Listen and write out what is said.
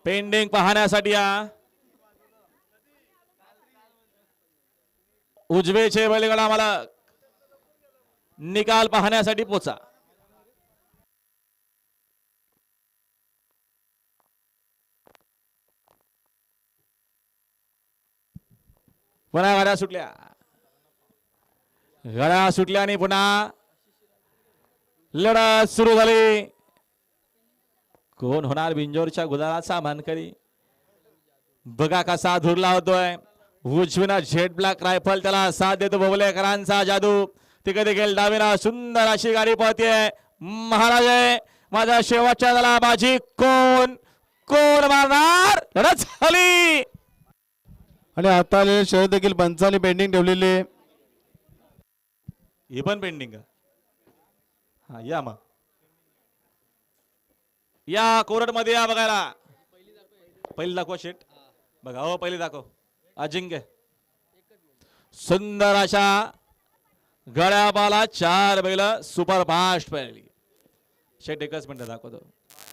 Pending पाहण्यासाठी या उजवेचे बैलगाडा मला निकाल पाहण्यासाठी पोचा. पुन्हा गाड्या सुटल्या आणि पुन्हा लढत सुरू झाली. कोण होणार बिंजोरच्या गुलालाचा मानकरी बघा कसा धुरला होतोय. उजवीना झेड ब्लॅक रायफल त्याला साथ देतो. बोबलेकरांचा जादू तिकडे देखील डावीना सुंदर अशी गाडी पळते. महाराज माझ्या शेवटच्या झाला बाजी कोण कोण मारणार. लढत झाली आणि आता शर्यत देखील पंचांनी पेंडिंग ठेवलेली. ही पण पेंडिंग हा या मग या कोरड मध्ये या बघायला. पहिली दाखवा शेट बघा. हो पहिली दाखव. अजिंक्य सुंदर अशा गळ्याबाला 4 बैल सुपर फास्ट पहिली. शेट एकच मिनिट दाखवतो.